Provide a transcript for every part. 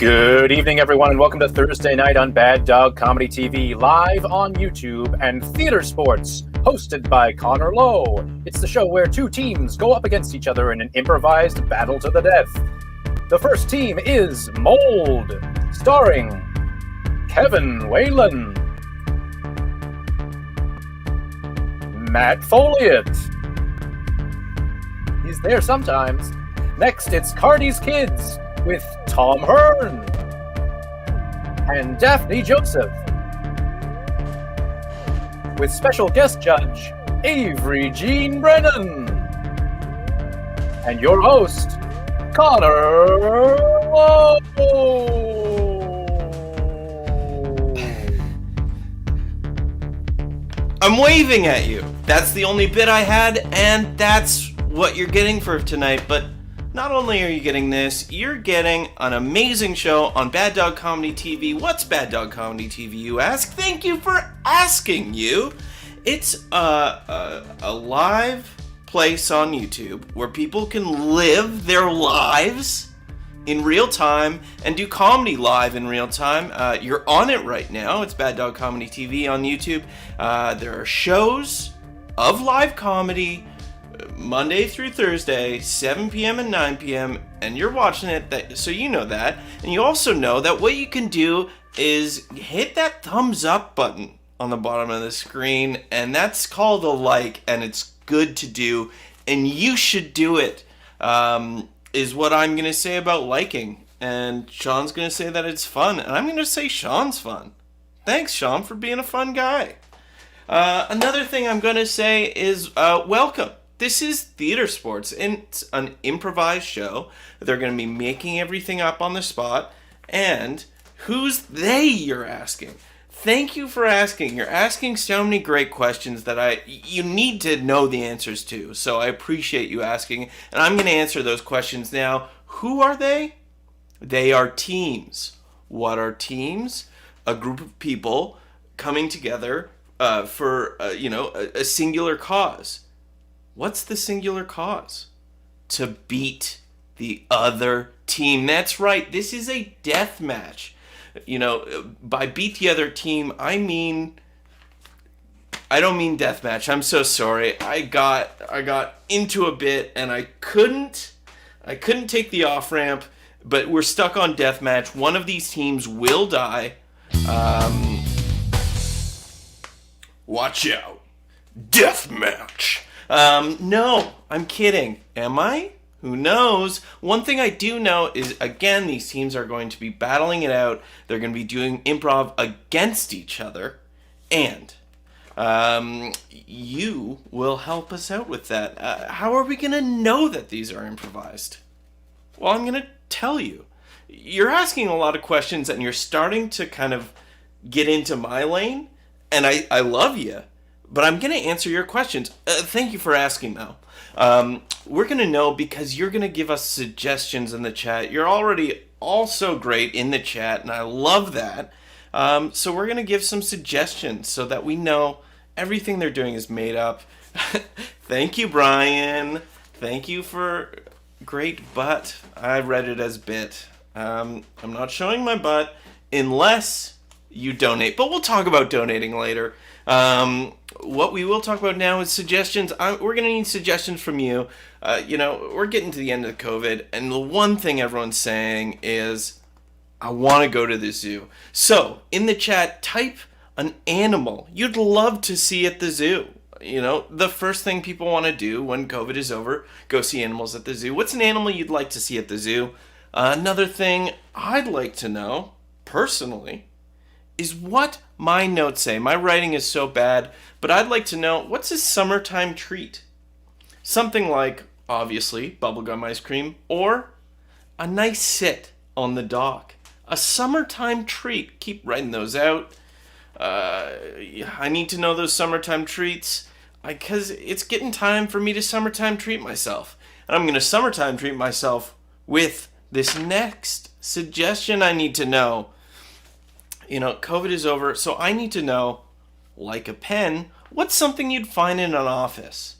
Good evening, everyone, and welcome to Thursday Night on Bad Dog Comedy TV, live on YouTube and Theatresports, hosted by Connor Lowe. It's the show where two teams go up against each other in an improvised battle to the death. The first team is Mold, starring Kevin Whalen, Matt Folliott. He's there sometimes. Next, it's Cardi's Kids with Tom Hearn and Daphney Joseph, with special guest judge Avery Brennan, and your host Connor Lowe. I'm waving at you. That's the only bit I had, and that's what you're getting for tonight. But not only are you getting this, you're getting an amazing show on Bad Dog Comedy TV. What's Bad Dog Comedy TV, you ask? Thank you for asking, you. It's a live place on YouTube where people can live their lives in real time and do comedy live in real time. You're on it right now. It's Bad Dog Comedy TV on YouTube. There are shows of live comedy Monday through Thursday, 7 p.m. and 9 p.m. and you're watching it, so you know that. And you also know that what you can do is hit that thumbs up button on the bottom of the screen, and that's called a like, and it's good to do, and you should do it, is what I'm going to say about liking. And Sean's going to say that it's fun, and I'm going to say Sean's fun. Thanks, Sean, for being a fun guy. Another thing I'm going to say is welcome. This is Theatresports, and it's an improvised show. They're going to be making everything up on the spot. And who's they, you're asking? Thank you for asking. You're asking so many great questions that you need to know the answers to. So I appreciate you asking, and I'm going to answer those questions now. Who are they? They are teams. What are teams? A group of people coming together for a singular cause. What's the singular cause? To beat the other team. That's right. This is a death match. By beat the other team, I don't mean death match. I'm so sorry. I got into a bit and I couldn't take the off ramp, but we're stuck on deathmatch. One of these teams will die. Watch out. Deathmatch. No, I'm kidding. Am I? Who knows? One thing I do know is, again, these teams are going to be battling it out. They're going to be doing improv against each other. And you will help us out with that. How are we going to know that these are improvised? Well, I'm going to tell you. You're asking a lot of questions and you're starting to kind of get into my lane. And I love you. But I'm going to answer your questions. Thank you for asking, though. We're going to know because you're going to give us suggestions in the chat. You're already all so great in the chat, and I love that. So we're going to give some suggestions so that we know everything they're doing is made up. Thank you, Brian. Thank you for great butt. I read it as bit. I'm not showing my butt unless you donate, but we'll talk about donating later. What we will talk about now is suggestions. We're going to need suggestions from you. We're getting to the end of COVID, and the one thing everyone's saying is, I want to go to the zoo. So, in the chat, type an animal you'd love to see at the zoo. The first thing people want to do when COVID is over, go see animals at the zoo. What's an animal you'd like to see at the zoo? Another thing I'd like to know, personally, is what my notes say. My writing is so bad, but I'd like to know, what's a summertime treat? Something like, obviously, bubblegum ice cream, or a nice sit on the dock. A summertime treat. Keep writing those out. I need to know those summertime treats, because it's getting time for me to summertime treat myself. And I'm going to summertime treat myself with this next suggestion I need to know. COVID is over, so I need to know, like a pen, what's something you'd find in an office?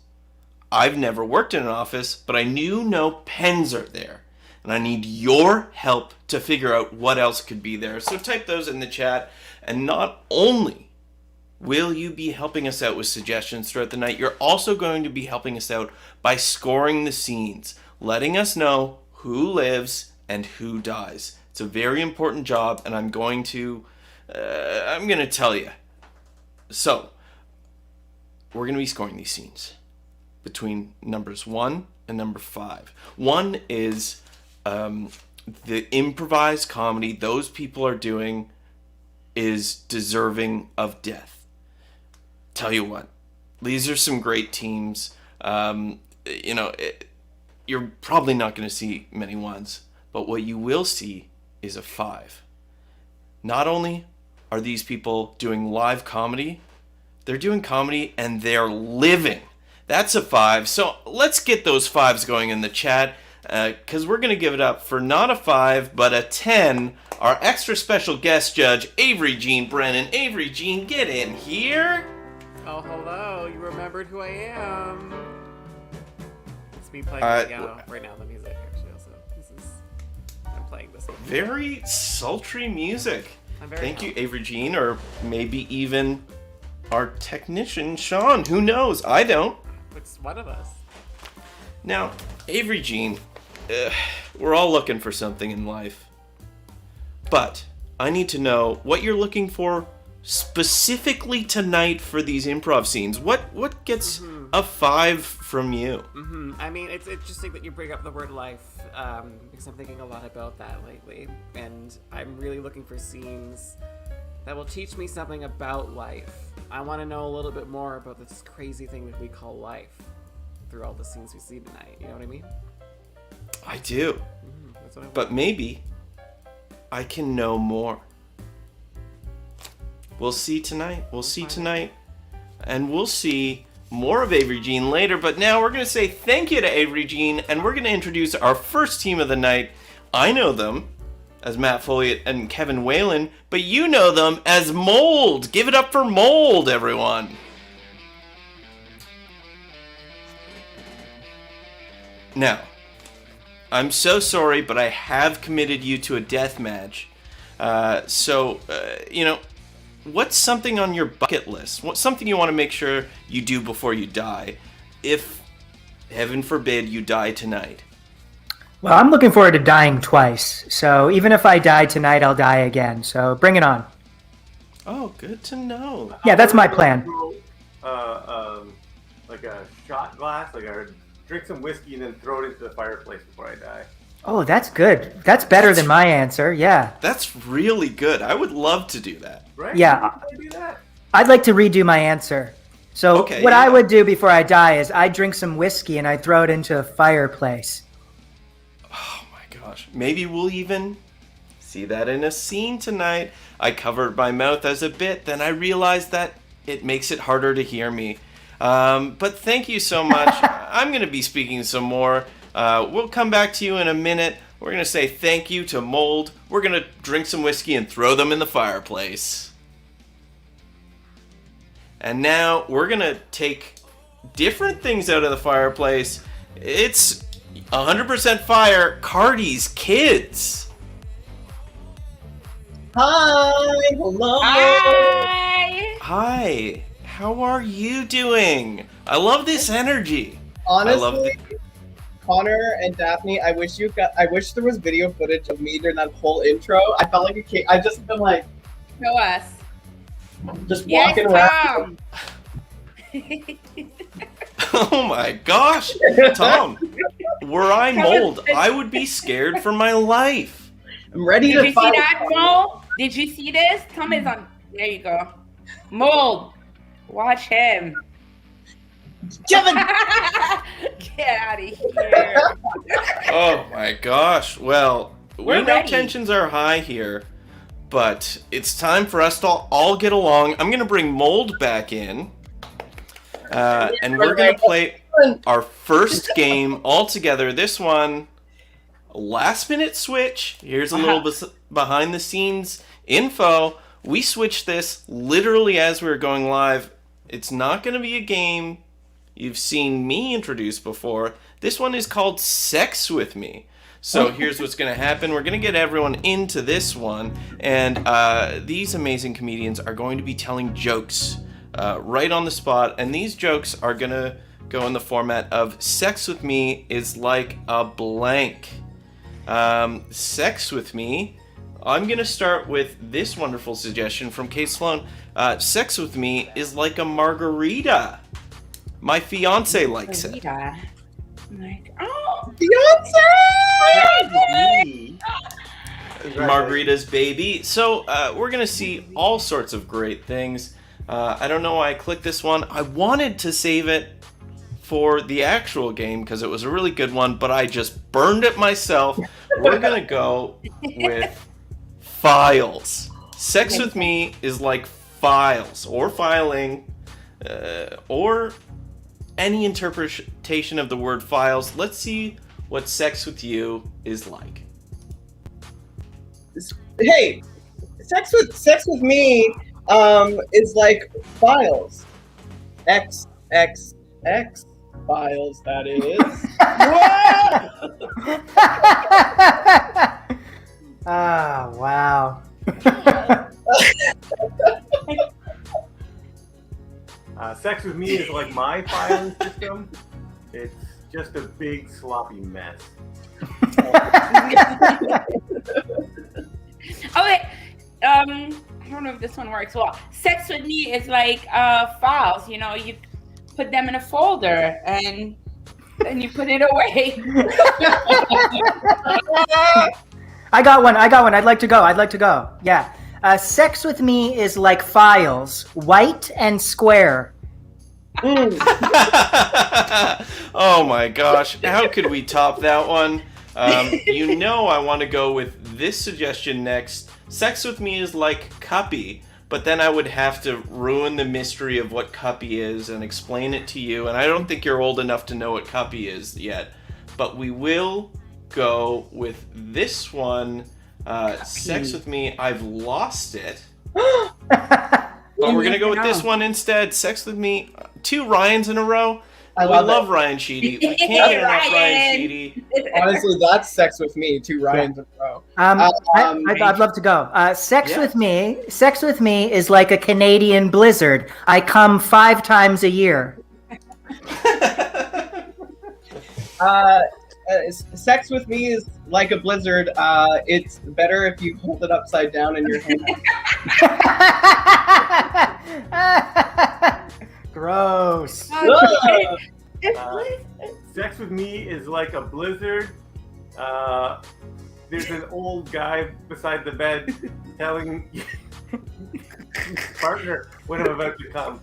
I've never worked in an office, but I know pens are there. And I need your help to figure out what else could be there. So type those in the chat. And not only will you be helping us out with suggestions throughout the night, you're also going to be helping us out by scoring the scenes, letting us know who lives and who dies. It's a very important job, and I'm going to tell you. So, we're going to be scoring these scenes between numbers 1 and number 5. 1 is the improvised comedy those people are doing is deserving of death. Tell you what, these are some great teams. You're probably not going to see many ones, but what you will see is a 5. Not only are these people doing live comedy, they're doing comedy and they're living. That's a 5. So let's get those 5s going in the chat, because we're going to give it up for not a 5, but a 10. Our extra special guest judge, Avery Jean Brennan. Avery Jean, get in here. Oh, hello. You remembered who I am. It's me playing right now, the music, actually, also. I'm playing this one. Very sultry music. Thank you, Avery Jean, or maybe even our technician, Seann. Who knows? I don't. It's one of us. Now, Avery Jean, we're all looking for something in life. But I need to know what you're looking for specifically tonight for these improv scenes. What gets a 5 from you? I mean, it's interesting that you bring up the word life, because I'm thinking a lot about that lately. And I'm really looking for scenes that will teach me something about life. I want to know a little bit more about this crazy thing that we call life through all the scenes we see tonight. You know what I mean? I do. That's what I want. But maybe I can know more. We'll see tonight. We'll see tonight. And we'll see more of Avery Jean later. But now we're going to say thank you to Avery Jean. And we're going to introduce our first team of the night. I know them as Matt Folliott and Kevin Whalen. But you know them as Mold. Give it up for Mold, everyone. Now, I'm so sorry, but I have committed you to a death match. What's something on your bucket list? What's something you want to make sure you do before you die? If, heaven forbid, you die tonight. Well, I'm looking forward to dying twice. So even if I die tonight, I'll die again. So bring it on. Oh, good to know. Yeah, that's my plan. Like a shot glass, like I drink some whiskey and then throw it into the fireplace before I die. Oh, that's good. That's better than my answer. Yeah. That's really good. I would love to do that. Right? Yeah. You do that? I'd like to redo my answer. So Okay, what yeah. I would do before I die is I drink some whiskey and I throw it into a fireplace. Oh my gosh. Maybe we'll even see that in a scene tonight. I covered my mouth as a bit, then I realized that it makes it harder to hear me. But thank you so much. I'm going to be speaking some more. We'll come back to you in a minute. We're going to say thank you to Mold. We're going to drink some whiskey and throw them in the fireplace. And now we're going to take different things out of the fireplace. It's 100% fire. Cardi's kids. Hi! Hello! Hi. Hi. How are you doing? I love this energy. I love Honestly, Connor and Daphney, I wish there was video footage of me during that whole intro. I felt like a kid. I just been like, Show us. just Yes, walking around. Tom. Oh my gosh, Tom. Were I Mold, I would be scared for my life. I'm ready Did to you see fight. that, Mo? Did you see this? Tom is on. There you go. Mold. Watch him. Kevin! Get out of here. Oh my gosh. Well, we We're know ready. tensions are high here, but it's time for us to all get along. I'm going to bring Mold back in, and we're going to play our first game all together. This one, last minute switch. Here's a little behind the scenes info. We switched this literally as we were going live. It's not going to be a game you've seen me introduce before. This one is called Sex With Me. So here's what's going to happen. We're going to get everyone into this one, and these amazing comedians are going to be telling jokes right on the spot, and these jokes are going to go in the format of Sex With Me is like a blank. Sex With Me, I'm going to start with this wonderful suggestion from Kate Sloan. Sex with me is like a margarita. My fiance likes it. Rita. Like, oh, Beyonce! Margarita's baby. So we're going to see all sorts of great things. I don't know why I clicked this one. I wanted to save it for the actual game because it was a really good one, but I just burned it myself. We're going to go with files. Sex with me is like files or filing or any interpretation of the word files. Let's see what sex with you is like. Hey, sex with me is like files. X files, that is. Ah, wow. Sex with me is like my filing system. It's just a big sloppy mess. okay. I don't know if this one works well. Sex with me is like files. You know, you put them in a folder and then you put it away. I got one. I'd like to go. Yeah. Sex with me is like files, white and square. Oh my gosh, how could we top that one? You know I want to go with this suggestion next. Sex with me is like cuppy, but then I would have to ruin the mystery of what cuppy is and explain it to you, and I don't think you're old enough to know what cuppy is yet. But we will go with this one. Sex with me, I've lost it. But we're gonna go with this one instead. Sex with me, 2 Ryans in a row. I We love Ryan Sheedy. We can't get enough Ryan Sheedy. Honestly, that's sex with me. 2 Ryans in a row. I'd love to go. Sex with me is like a Canadian blizzard. I come 5 times a year. Sex with me is like a blizzard. It's better if you hold it upside down in your hand. Gross. Sex with me is like a blizzard. There's an old guy beside the bed telling his partner when I'm about to come.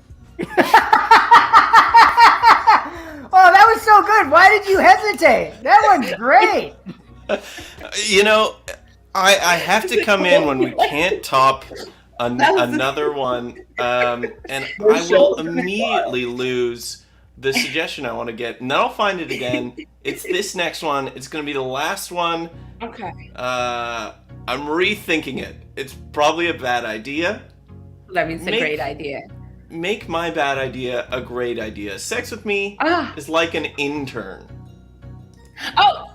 Oh, that was so good. Why did you hesitate? That one's great. You know, I have to come in when we can't top another one, and I will immediately lose the suggestion I want to get, and then I'll find it again. It's this next one. It's going to be the last one. Okay. I'm rethinking it. It's probably a bad idea. That means a great idea. Make my bad idea a great idea. Sex with me is like an intern. Oh,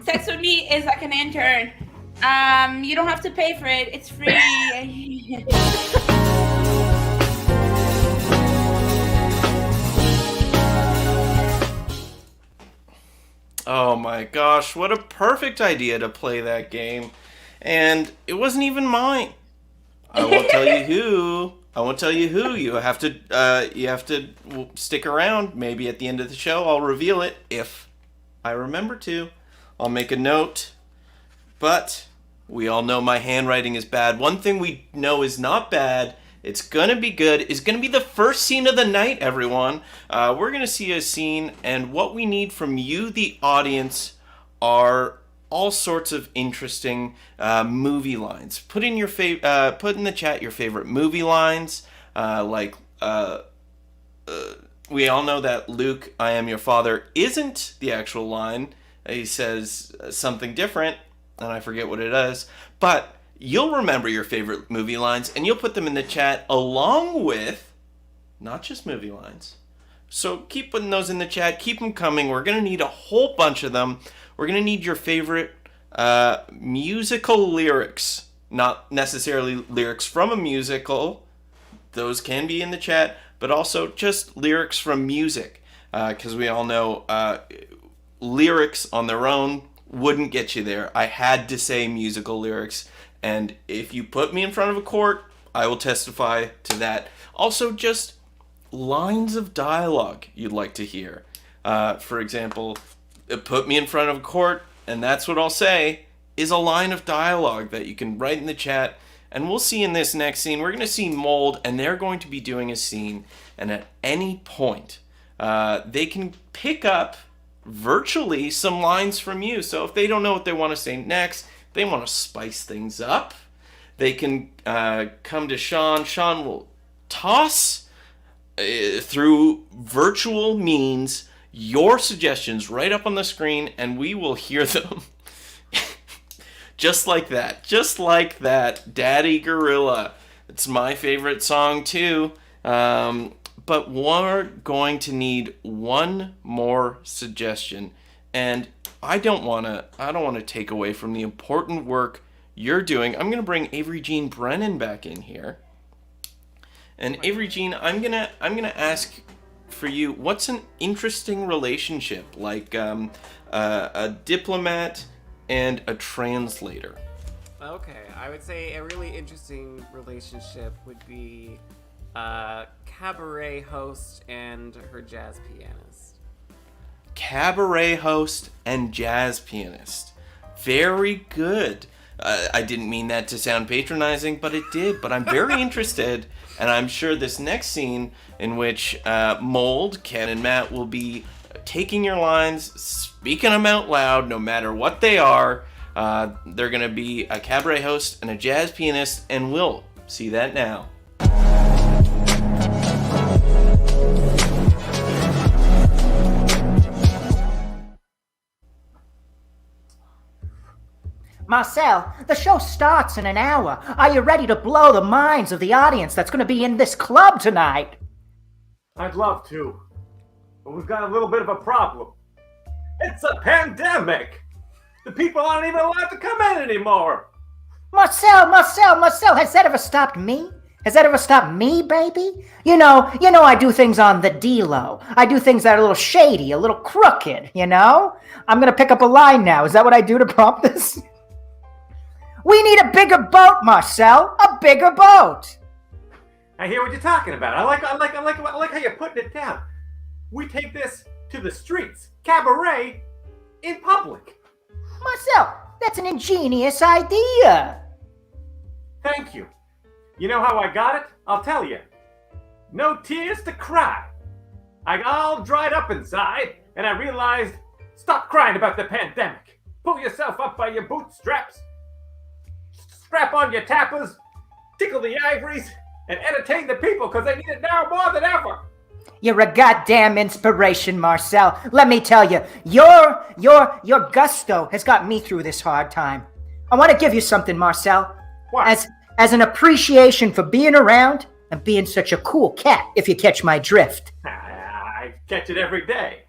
sex with me is like an intern. You don't have to pay for it. It's free. Oh my gosh, what a perfect idea to play that game. And it wasn't even mine. I won't tell you who. You have to stick around. Maybe at the end of the show I'll reveal it if I remember to. I'll make a note. But we all know my handwriting is bad. One thing we know is not bad. It's gonna be good. It's gonna be the first scene of the night, everyone. We're gonna see a scene, and what we need from you, the audience, are all sorts of interesting movie lines. Put in the chat your favorite movie lines. We all know that Luke, I am your father, isn't the actual line. He says something different, and I forget what it is. But you'll remember your favorite movie lines, and you'll put them in the chat along with not just movie lines. So keep putting those in the chat. Keep them coming. We're going to need a whole bunch of them. We're going to need your favorite musical lyrics. Not necessarily lyrics from a musical. Those can be in the chat. But also just lyrics from music. Because we all know lyrics on their own wouldn't get you there. I had to say musical lyrics. And if you put me in front of a court, I will testify to that. Also, just lines of dialogue you'd like to hear. For example, put me in front of a court, and that's what I'll say, is a line of dialogue that you can write in the chat. And we'll see in this next scene, we're going to see Mold, and they're going to be doing a scene. And at any point, they can pick up virtually some lines from you. So if they don't know what they want to say next, they want to spice things up, they can come to Seann. Seann will toss through virtual means your suggestions right up on the screen, and we will hear them. Just like that. Daddy Gorilla. It's my favorite song too. But we're going to need one more suggestion. And I don't want to take away from the important work you're doing. I'm going to bring Avery Jean Brennan back in here. And Avery Jean, I'm going to ask for you, what's an interesting relationship like a diplomat and a translator? Okay, I would say a really interesting relationship would be a cabaret host and her jazz pianist. Cabaret host and jazz pianist. Very good. I didn't mean that to sound patronizing, but it did. But I'm very interested, and I'm sure this next scene in which Mold, Ken, and Matt will be taking your lines, speaking them out loud, no matter what they are. They're going to be a cabaret host and a jazz pianist, and we'll see that now. Marcel, the show starts in an hour. Are you ready to blow the minds of the audience that's going to be in this club tonight? I'd love to, but we've got a little bit of a problem. It's a pandemic! The people aren't even allowed to come in anymore! Marcel, has that ever stopped me? Has that ever stopped me, baby? You know, I do things on the D-low. I do things that are a little shady, a little crooked, you know? I'm gonna pick up a line now. Is that what I do to prompt this? We need a bigger boat, Marcel. A bigger boat. I hear what you're talking about. I like how you're putting it down. We take this to the streets, cabaret, in public. Marcel, that's an ingenious idea. Thank you. You know how I got it? I'll tell you. No tears to cry. I got all dried up inside, and I realized, stop crying about the pandemic. Pull yourself up by your bootstraps. Strap on your tappers, tickle the ivories, and entertain the people because they need it now more than ever. You're a goddamn inspiration, Marcel. Let me tell you, your gusto has got me through this hard time. I want to give you something, Marcel. What? As an appreciation for being around and being such a cool cat, if you catch my drift. I catch it every day.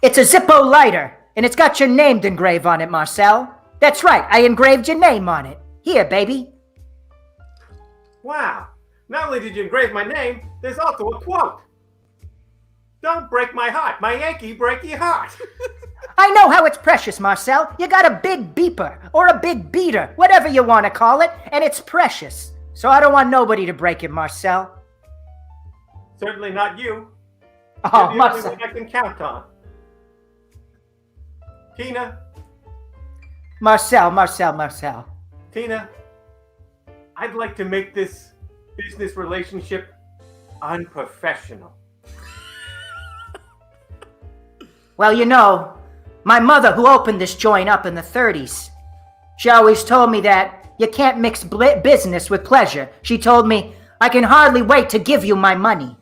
It's a Zippo lighter, and it's got your name engraved on it, Marcel. That's right, I engraved your name on it. Here, baby. Wow. Not only did you engrave my name, there's also a quote. Don't break my heart. My Yankee break your heart. I know how it's precious, Marcel. You got a big beeper, or a big beater, whatever you want to call it, and it's precious. So I don't want nobody to break it, Marcel. Certainly not you. Oh, You're the only Marcel. one I can count on. Marcel. Tina, I'd like to make this business relationship unprofessional. Well, you know, my mother, who opened this joint up in the 30s, she always told me that you can't mix business with pleasure. She told me, I can hardly wait to give you my money.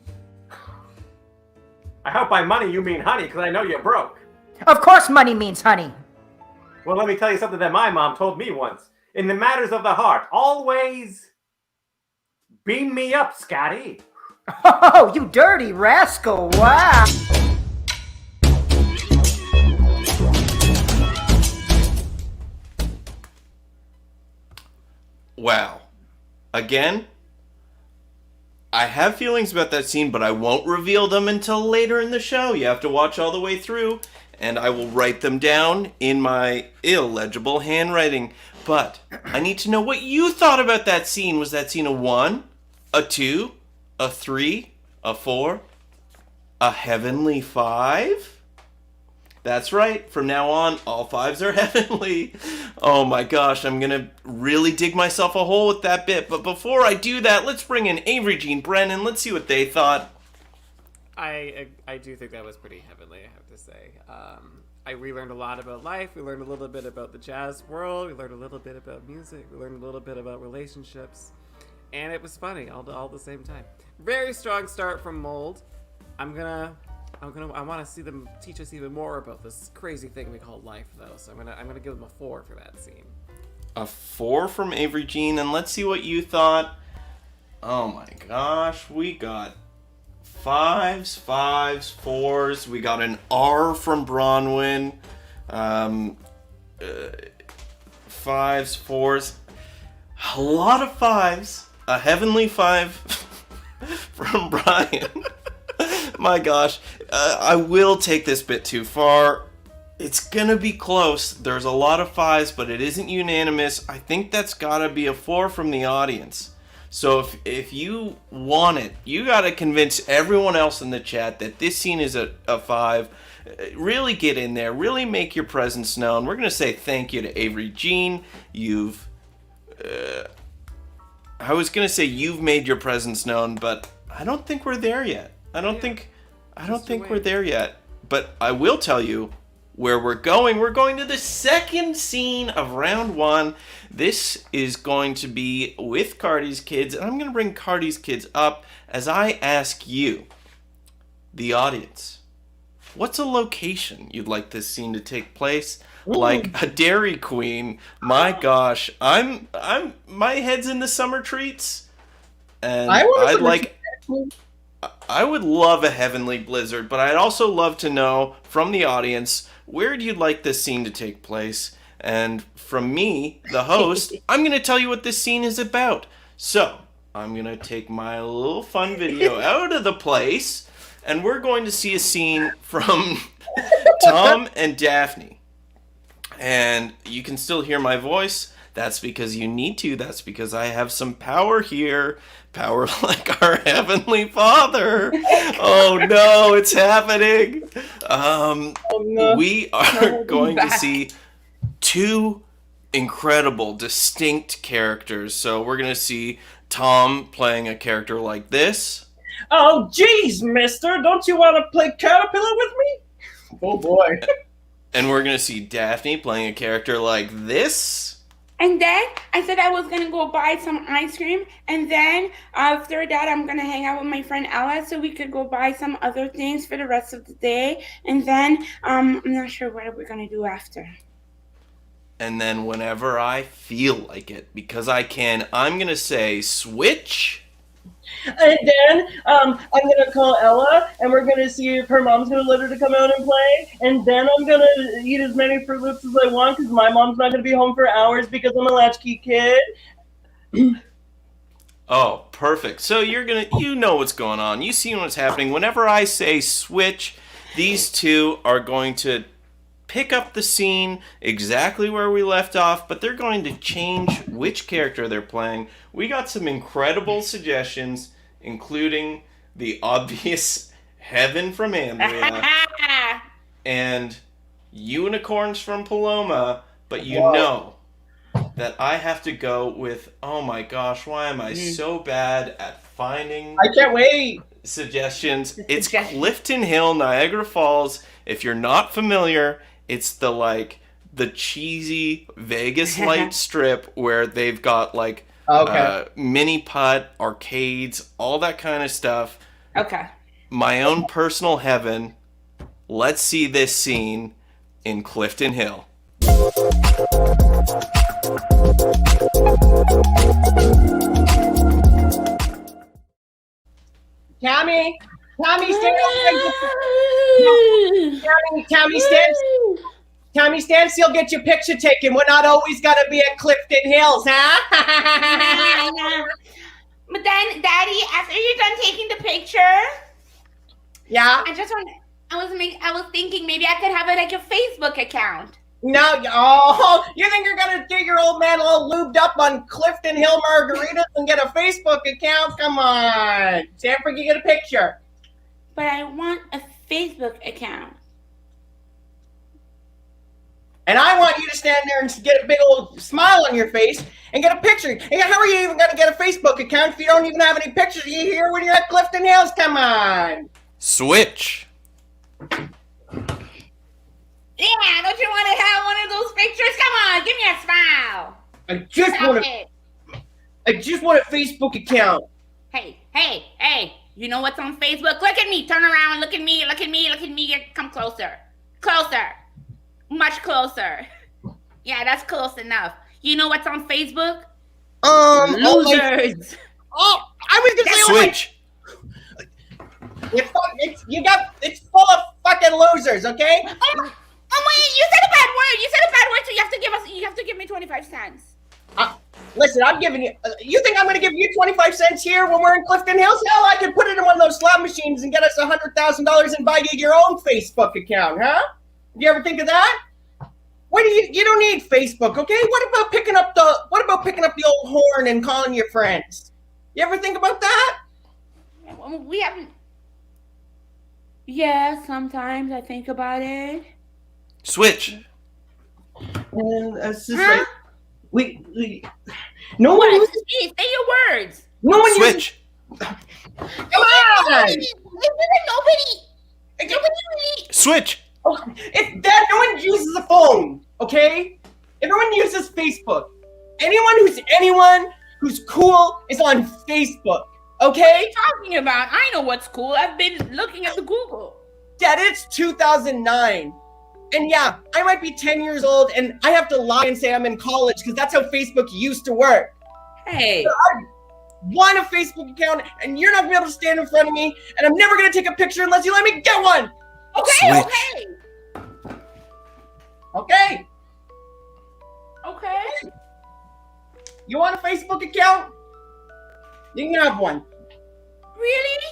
I hope by money you mean honey, because I know you're broke. Of course money means honey. Well, let me tell you something that my mom told me once. In the matters of the heart, always beam me up, Scotty. Oh, you dirty rascal. Wow. Wow. Again, I have feelings about that scene, but I won't reveal them until later in the show. You have to watch all the way through, and I will write them down in my illegible handwriting. But I need to know what you thought about that scene. Was that scene a 1, a 2, a 3, a 4, a heavenly 5? That's right. From now on, all 5s are heavenly. Oh my gosh, I'm gonna really dig myself a hole with that bit. But before I do that, let's bring in Avery, Jean, Brennan. Let's see what they thought. I do think that was pretty heavenly, I have to say. We learned a lot about life. We learned a little bit about the jazz world. We learned a little bit about music. We learned a little bit about relationships. And it was funny all at the same time. Very strong start from Mold. I want to see them teach us even more about this crazy thing we call life, though. So I'm gonna give them a 4 for that scene. A 4 from Avery, Jean, and let's see what you thought. Oh my gosh, we got 5s, 4s. We got an R from Bronwyn. 5s, 4s. A lot of 5s. A heavenly 5 from Brian. My gosh, I will take this bit too far. It's gonna be close. There's a lot of 5s, but it isn't unanimous. I think that's gotta be a 4 from the audience. So if you want it, you gotta convince everyone else in the chat that this scene is a 5. Really get in there. Really make your presence known. We're gonna say thank you to Avery, Jean. I was gonna say you've made your presence known, but I don't think we're there yet. I don't think we're there yet. But I will tell you where we're going. We're going to the second scene of round 1. This is going to be with Cardi's kids, and I'm going to bring Cardi's kids up as I ask you, the audience, what's a location you'd like this scene to take place? Ooh. Like a Dairy Queen. My gosh, my head's in the summer treats, and I would love a heavenly blizzard, but I'd also love to know from the audience, where do you like this scene to take place? And from me, the host, I'm going to tell you what this scene is about. So, I'm going to take my little fun video out of the place, and we're going to see a scene from Tom and Daphney. And you can still hear my voice. That's because you need to. That's because I have some power here. Power like our Heavenly Father. Oh no, it's happening. We are going to see two incredible, distinct characters. So we're going to see Tom playing a character like this. Oh, geez, mister. Don't you want to play Caterpillar with me? Oh boy. And we're going to see Daphney playing a character like this. And then I said I was gonna go buy some ice cream, and then after that I'm gonna hang out with my friend Ella so we could go buy some other things for the rest of the day. And then I'm not sure what we're gonna do after. And then whenever I feel like it, because I can, I'm gonna say switch. And then I'm gonna call Ella, and we're gonna see if her mom's gonna let her to come out and play. And then I'm gonna eat as many Fruit Loops as I want because my mom's not gonna be home for hours because I'm a latchkey kid. Oh, perfect. So you know what's going on. You see what's happening. Whenever I say switch, these two are going to pick up the scene exactly where we left off, but they're going to change which character they're playing. We got some incredible suggestions, including the obvious Heaven from Andrea and Unicorns from Paloma, but you know that I have to go with, oh my gosh, why am I so bad at finding I can't wait. suggestions? It's Clifton Hill, Niagara Falls. If you're not familiar, it's the cheesy Vegas light strip where they've got mini putt, arcades, all that kind of stuff. Okay. My own personal heaven. Let's see this scene in Clifton Hill. Tammy, stand Tammy, stand still, get your picture taken. We're not always gonna be at Clifton Hills, huh? But then, Daddy, after you're done taking the picture, Yeah. I was thinking maybe I could have it like a Facebook account. No, you think you're gonna get your old man all lubed up on Clifton Hill margaritas and get a Facebook account? Come on, Sanford, you get a picture. But I want a Facebook account. And I want you to stand there and get a big old smile on your face and get a picture. And how are you even gonna get a Facebook account if you don't even have any pictures of you here when you're at Clifton Hills? Come on. Switch. Yeah, don't you want to have one of those pictures? Come on, give me a smile. I just want a Facebook account. Hey, you know what's on Facebook? Look at me, turn around, look at me, come closer. Much closer. Yeah, that's close enough. You know what's on Facebook? Losers. I was gonna say Switch. It's full of fucking losers, okay? Oh wait, you said a bad word, so you have to give me 25 cents. Listen, I'm giving you. You think I'm going to give you 25 cents here when we're in Clifton Hills? Hell, I could put it in one of those slot machines and get us $100,000 and buy you your own Facebook account, huh? Do you ever think of that? You don't need Facebook, okay? What about picking up the old horn and calling your friends? You ever think about that? We haven't. Yeah, sometimes I think about it. Switch. That's just Huh? no one uses, Say your words. no one uses, Switch. Come on! Nobody really. Switch. No one uses a phone, okay? Everyone uses Facebook. Anyone who's cool is on Facebook, okay? Talking about? I know what's cool. I've been looking at the Google. Dad, it's 2009. And yeah, I might be 10 years old and I have to lie and say I'm in college because that's how Facebook used to work. Hey. So I want a Facebook account and you're not going to be able to stand in front of me and I'm never going to take a picture unless you let me get one. Okay. Okay. You want a Facebook account? You can have one. Really?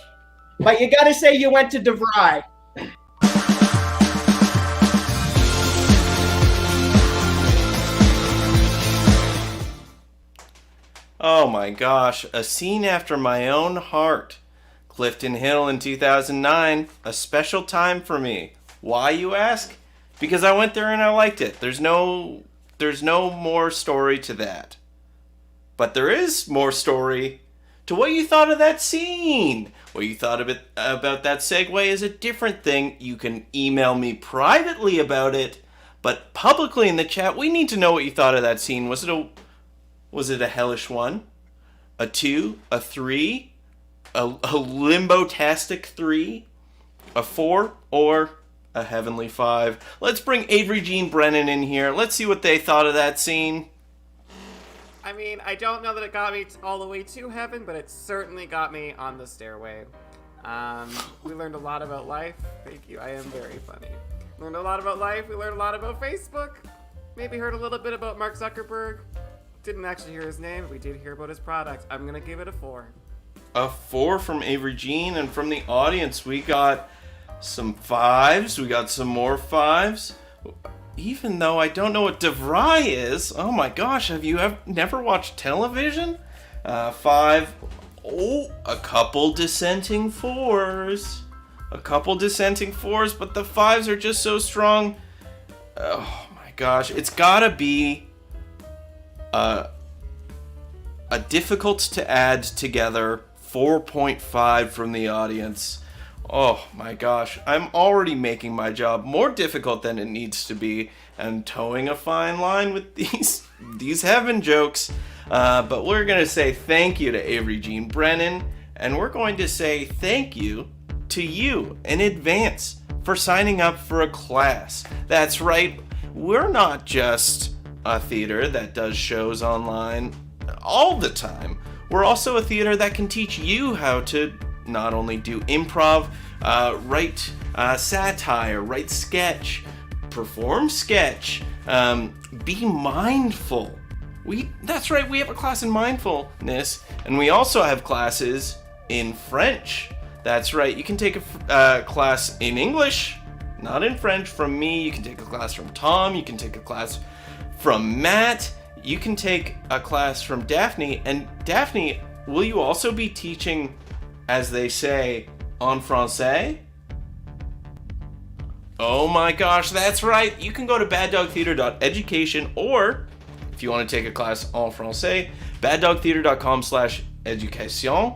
But you gotta say you went to DeVry. Oh my gosh, a scene after my own heart. Clifton Hill in 2009, a special time for me. Why, you ask? Because I went there and I liked it. There's no more story to that. But there is more story to what you thought of that scene. What you thought about that segue is a different thing. You can email me privately about it, but publicly in the chat, we need to know what you thought of that scene. Was it a hellish 1? A 2? A 3? A limbo-tastic 3? A 4? Or a heavenly 5? Let's bring Avery, Jean, Brennan in here. Let's see what they thought of that scene. I mean, I don't know that it got me all the way to heaven, but it certainly got me on the stairway. We learned a lot about life. Thank you, I am very funny. Learned a lot about life. We learned a lot about Facebook. Maybe heard a little bit about Mark Zuckerberg. Didn't actually hear his name, but we did hear about his product. I'm gonna give it a 4. A 4 from Avery Jean, and from the audience we got some 5s. We got some more 5s. Even though I don't know what DeVry is. Oh my gosh, have you never watched television? 5. Oh, a couple dissenting 4s. A couple dissenting 4s, but the 5s are just so strong. Oh my gosh, it's gotta be a difficult to add together 4.5 from the audience. Oh my gosh, I'm already making my job more difficult than it needs to be and towing a fine line with these heaven jokes. But we're going to say thank you to Avery Jean Brennan, and we're going to say thank you to you in advance for signing up for a class. That's right, we're not just a theater that does shows online all the time. We're also a theater that can teach you how to not only do improv, write satire, write sketch, perform sketch, be mindful. That's right, we have a class in mindfulness, and we also have classes in French. That's right, you can take a class in English, not in French, from me. You can take a class from Tom. You can take a class from Matt. You can take a class from Daphney. And Daphney, will you also be teaching, as they say, en français? Oh my gosh, that's right. You can go to baddogtheater.education, or if you want to take a class en français, baddogtheater.com/education.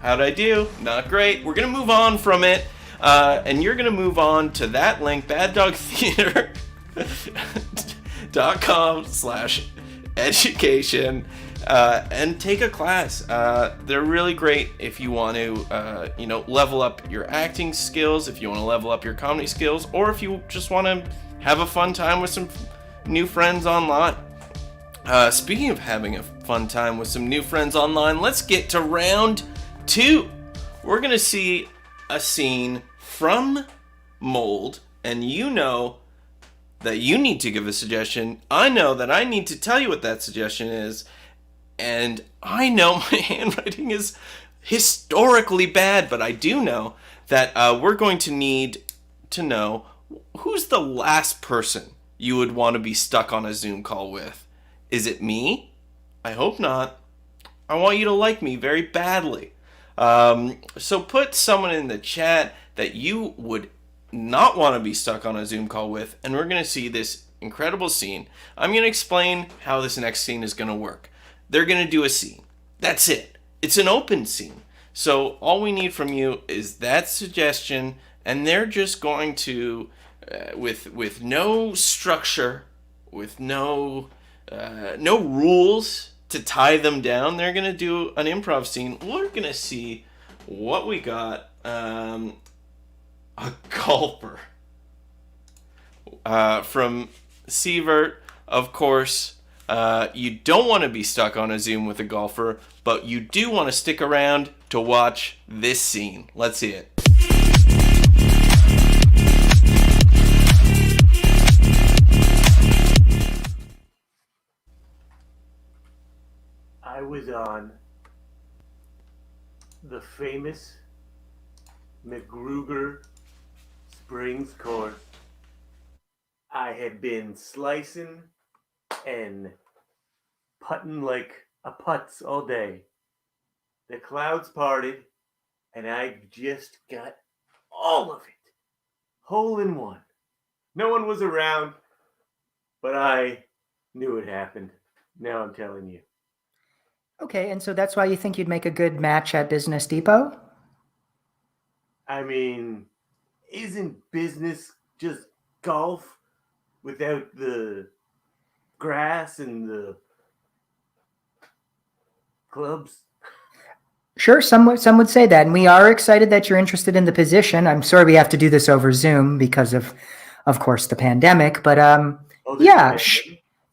How'd I do? Not great. We're going to move on from it, and you're going to move on to that link, baddogtheater.com/education. And take a class. They're really great if you want to, level up your acting skills, if you want to level up your comedy skills, or if you just want to have a fun time with some new friends online. Speaking of having a fun time with some new friends online, let's get to round 2. We're going to see a scene from Mold, and you know that you need to give a suggestion. I know that I need to tell you what that suggestion is. And I know my handwriting is historically bad, but I do know that we're going to need to know who's the last person you would want to be stuck on a Zoom call with. Is it me? I hope not. I want you to like me very badly. So put someone in the chat that you would not want to be stuck on a Zoom call with, and we're going to see this incredible scene. I'm going to explain how this next scene is going to work. They're going to do a scene. That's it. It's an open scene. So all we need from you is that suggestion, and they're just going to, with no structure, with no rules to tie them down, they're going to do an improv scene. We're going to see what we got. A golfer. From Sievert, of course. You don't want to be stuck on a Zoom with a golfer, but you do want to stick around to watch this scene. Let's see it. I was on the famous McGruger Springs course. I had been slicing and putting like a putz all day. The clouds parted, and I just got all of it. Hole in one. No one was around, but I knew it happened. Now I'm telling you. Okay, and so that's why you think you'd make a good match at Business Depot? I mean, isn't business just golf without the grass and the clubs? Sure, some would say that, and we are excited that you're interested in the position. I'm sorry we have to do this over Zoom because of course, the pandemic. But yeah,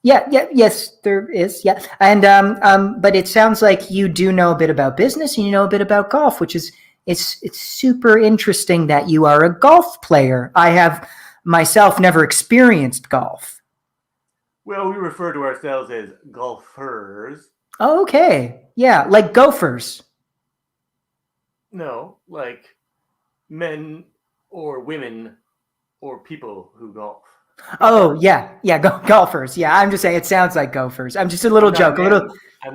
yes, there is. Yeah, and but it sounds like you do know a bit about business and you know a bit about golf, which is it's super interesting that you are a golf player. I have myself never experienced golf. Well, we refer to ourselves as golfers. Oh, okay, yeah, like gophers. No, like men or women or people who golf. Oh, yeah, golfers. Yeah, I'm just saying it sounds like gophers. I'm just a little joke, a little.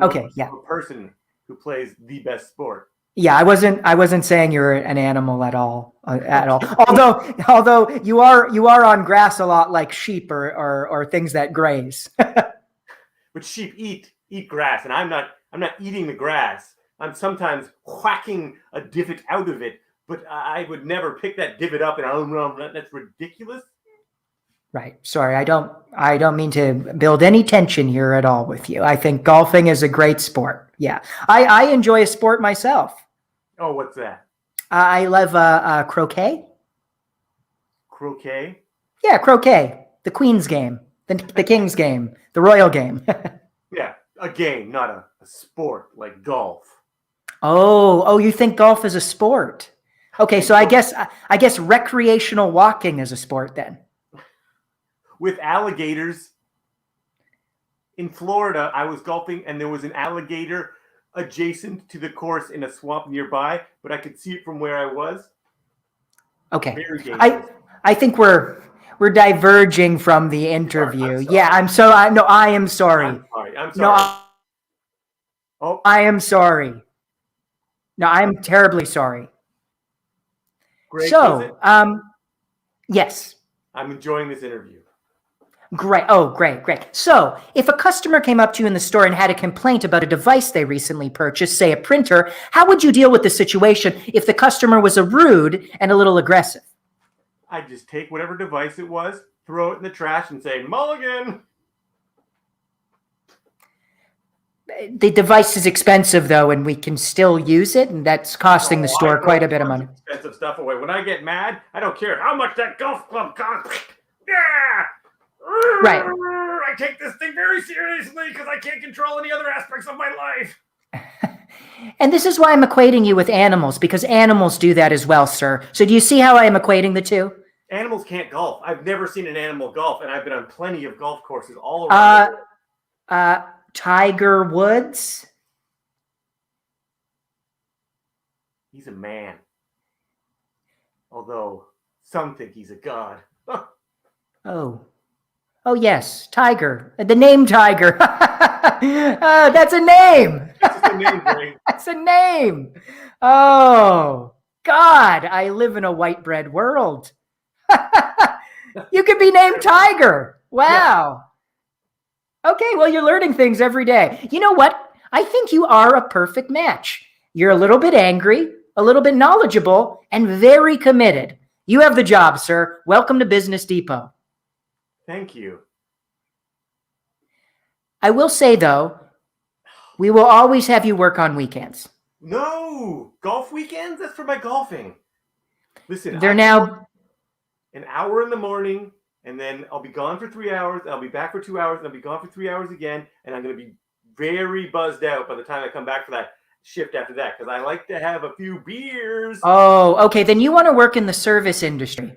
Okay, yeah. A person who plays the best sport. Yeah, I wasn't saying you're an animal at all. Although you are on grass a lot, like sheep or things that graze. But sheep eat grass, and I'm not eating the grass. I'm sometimes whacking a divot out of it, but I would never pick that divot up and that's ridiculous. Right. Sorry, I don't mean to build any tension here at all with you. I think golfing is a great sport. Yeah, I enjoy a sport myself. Oh, what's that? I love croquet. Croquet? Yeah, croquet. The Queen's game, the King's game, the Royal game. Yeah, a game, not a sport like golf. Oh, you think golf is a sport? Okay, so I guess recreational walking is a sport then. With alligators. In Florida, I was golfing and there was an alligator adjacent to the course in a swamp nearby, but I could see it from where I was. Okay. Very dangerous. I think we're diverging from the interview. I'm sorry. I am sorry. I'm sorry. No, I am sorry. No, I'm terribly sorry. Great. So, yes. I'm enjoying this interview. Great. Oh, great. So, if a customer came up to you in the store and had a complaint about a device they recently purchased, say a printer, how would you deal with the situation if the customer was rude and a little aggressive? I'd just take whatever device it was, throw it in the trash, and say, "Mulligan." The device is expensive, though, and we can still use it, and that's costing the store quite a bit of money. Expensive stuff away. When I get mad, I don't care how much that golf club costs. Yeah. Right. I take this thing very seriously because I can't control any other aspects of my life. And this is why I'm equating you with animals, because animals do that as well, sir. So do you see how I am equating the two? Animals can't golf. I've never seen an animal golf, and I've been on plenty of golf courses all around the world. Tiger Woods? He's a man. Although some think he's a god. Oh, yes, Tiger. The name Tiger. That's a name. That's a name, Greg. That's a name. Oh, God, I live in a white bread world. You could be named Tiger. Wow. Yeah. Okay, well, you're learning things every day. You know what? I think you are a perfect match. You're a little bit angry, a little bit knowledgeable, and very committed. You have the job, sir. Welcome to Business Depot. Thank you. I will say, though, we will always have you work on weekends. No! Golf weekends? That's for my golfing. Listen, they're now an hour in the morning, and then I'll be gone for 3 hours, I'll be back for 2 hours, and I'll be gone for 3 hours again, and I'm going to be very buzzed out by the time I come back for that shift after that, because I like to have a few beers. Oh, okay. Then you want to work in the service industry.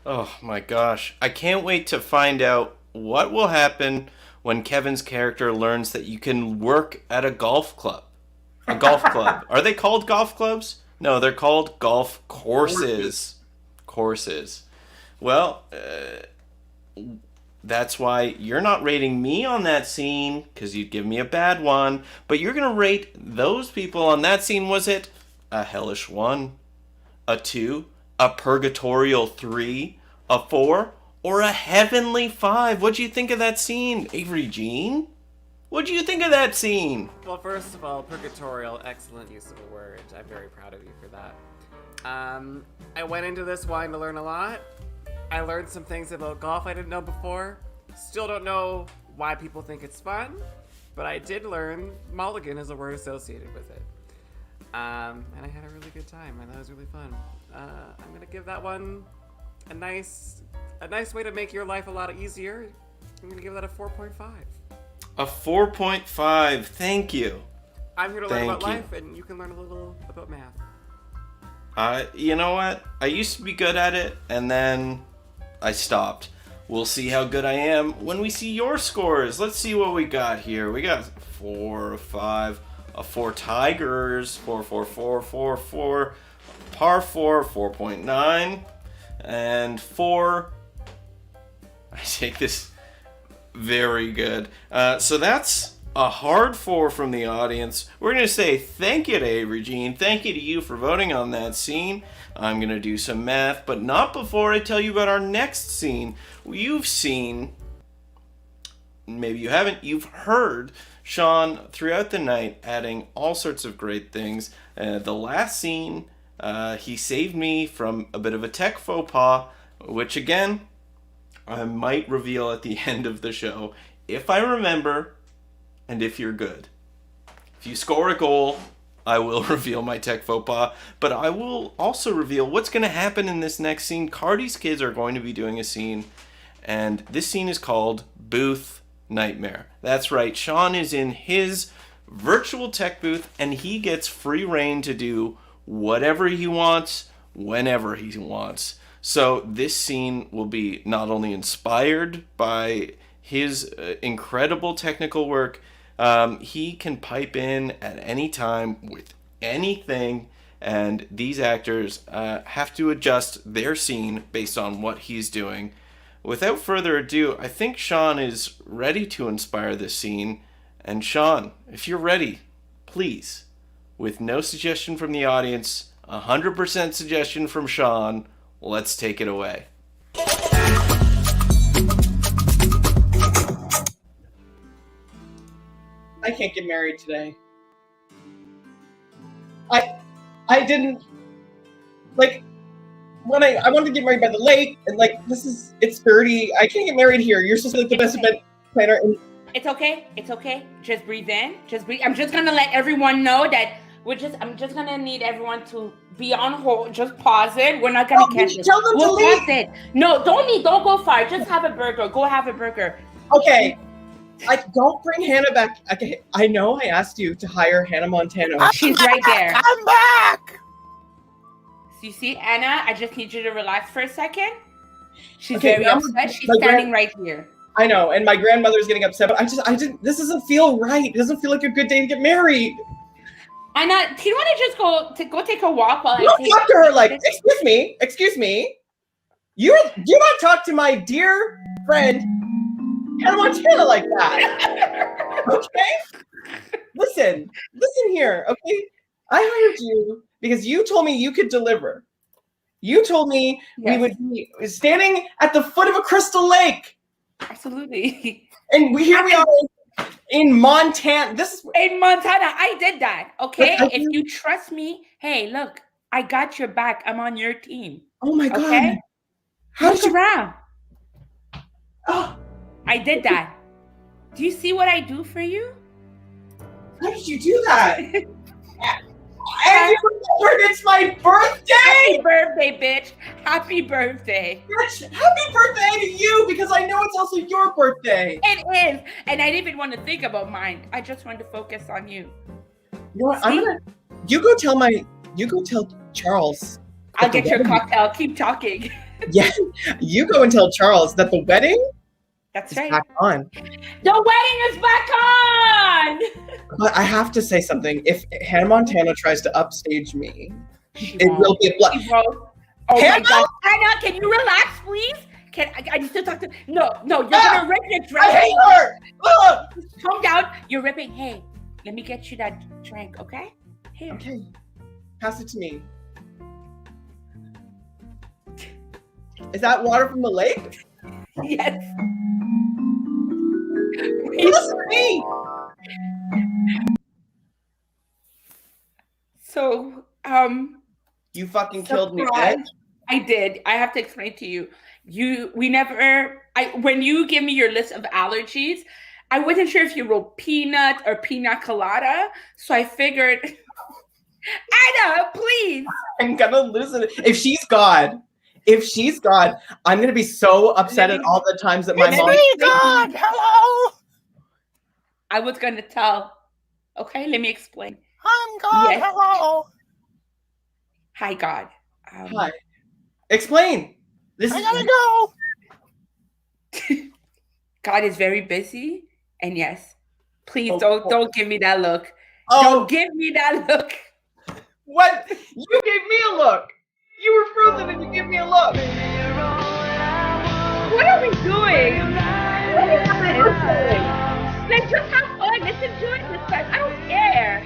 Oh my gosh. I can't wait to find out what will happen when Kevin's character learns that you can work at a golf club? A golf club. Are they called golf clubs? No, they're called golf courses. Courses. Well, that's why you're not rating me on that scene, because you'd give me a bad one, but you're going to rate those people on that scene. Was it a hellish 1, a 2, a purgatorial 3, a 4, or a heavenly 5? What'd you think of that scene, Avery Jean? What'd you think of that scene? Well, first of all, purgatorial, excellent use of a word. I'm very proud of you for that. I went into this wanting to learn a lot. I learned some things about golf I didn't know before. Still don't know why people think it's fun, but I did learn mulligan is a word associated with it. And I had a really good time, and that was really fun. I'm gonna give that one a nice way to make your life a lot easier. I'm gonna give that a 4.5. A 4.5. Thank you. I'm here to learn about life, and you can learn a little about math. You know what? I used to be good at it, and then I stopped. We'll see how good I am when we see your scores. Let's see what we got here. We got 4, 5, a 4 Tigers, 4, 4, 4, 4, 4, par 4, 4.9, and 4. I take this very good. So that's a hard 4 from the audience. We're going to say thank you to Avery Jean. Thank you to you for voting on that scene. I'm going to do some math, but not before I tell you about our next scene. You've seen, maybe you haven't, you've heard Seann throughout the night adding all sorts of great things. The last scene, he saved me from a bit of a tech faux pas, which again, I might reveal at the end of the show, if I remember, and if you're good. If you score a goal, I will reveal my tech faux pas, but I will also reveal what's going to happen in this next scene. Cardi's kids are going to be doing a scene, and this scene is called Booth Nightmare. That's right, Seann is in his virtual tech booth, and he gets free reign to do whatever he wants, whenever he wants. So this scene will be not only inspired by his incredible technical work, he can pipe in at any time with anything, and these actors have to adjust their scene based on what he's doing. Without further ado, I think Seann is ready to inspire this scene. And Seann, if you're ready, please, with no suggestion from the audience, 100% suggestion from Seann, let's take it away. I can't get married today. I didn't, like, when I wanted to get married by the lake, and like, it's 30, I can't get married here. You're supposed to be like the best event planner. And It's okay. It's okay. Just breathe in. Just breathe. I'm just gonna let everyone know that I'm just gonna need everyone to be on hold. Just pause it. We're not gonna catch it. Tell them to leave. Pause it. No, don't go far. Just have a burger. Go have a burger. Okay. I don't bring Hannah back. Okay, I know I asked you to hire Hannah Montana. She's right there. I'm back. So you see, Anna, I just need you to relax for a second. She's Okay, very I'm- upset. She's my standing right here. I know, and my grandmother's getting upset, but I didn't, this doesn't feel right. It doesn't feel like a good day to get married. Anna, do you want to just go take a walk while You I don't talk to her like, excuse me. You don't talk to my dear friend, Hannah Montana, like that. Okay? Listen here, okay? I hired you because you told me you could deliver. You told me we would be standing at the foot of a crystal lake. Absolutely. And here we are in Montana. In Montana, I did that. Okay, But if you trust me, hey, look, I got your back. I'm on your team. Oh my God. Okay, How look did you? around. Oh, I did that. Do you see what I do for you? how did you do that? And you remembered it's my birthday. Happy birthday, bitch! Happy birthday! Bitch, happy birthday to you because I know it's also your birthday. It is, and I didn't even want to think about mine. I just wanted to focus on you. You know what? You go tell Charles. I'll that the get your wedding- cocktail. Keep talking. Yeah, you go and tell Charles that the wedding That's It's right. back on. The wedding is back on! But I have to say something. If Hannah Montana tries to upstage me, She it won't. will be a blood. She won't. Oh my Hannah! God. Hannah, can you relax, please? I need to talk to... No, you're gonna rip your drink. I hate her! Ugh! Calm down. You're ripping. Hey, let me get you that drink, okay? Here. Okay, pass it to me. Is that water from the lake? Yes. Pass me! So, You fucking killed me, surprise. bitch. I did. I have to explain to you. When you give me your list of allergies, I wasn't sure if you wrote peanut or pina colada. So I figured, Anna, please. I'm gonna lose it. If she's gone, I'm gonna be so upset at all the times that my mom. God, hello. I was going to tell. Okay, let me explain. I'm God, Yes. hello. Hi, God. Hi. Explain. This I is gotta go. God is very busy. And yes, please Oh, don't give me that look. Oh, Don't give me that look. what? You gave me a look. You were frozen and you gave me a look. What are we doing? Let's just have fun. Let's enjoy this time. I don't care.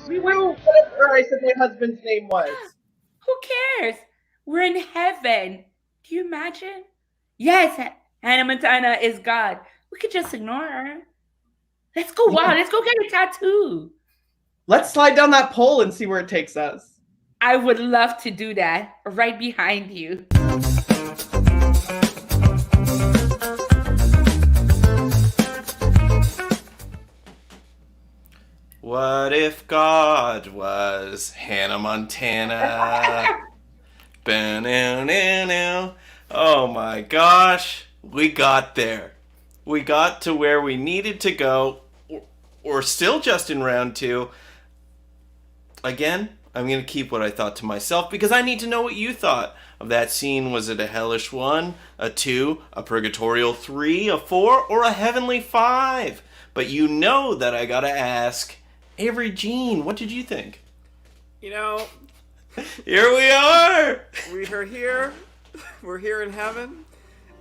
Whatever I said my husband's name was. Who cares? We're in heaven. Do you imagine? Yes, Hannah Montana is God. We could just ignore her. Let's go wild. Let's go get a tattoo. Let's slide down that pole and see where it takes us. I would love to do that right behind you. What if God was Hannah Montana? Ba-na-na-na. Oh my gosh, we got there. We got to where we needed to go. We're still just in round 2. Again, I'm going to keep what I thought to myself because I need to know what you thought of that scene. Was it a hellish 1, a 2, a purgatorial 3, a 4, or a heavenly 5? But you know that I gotta ask, Avery Jean, what did you think? You know, Here we are! we are here. We're here in heaven.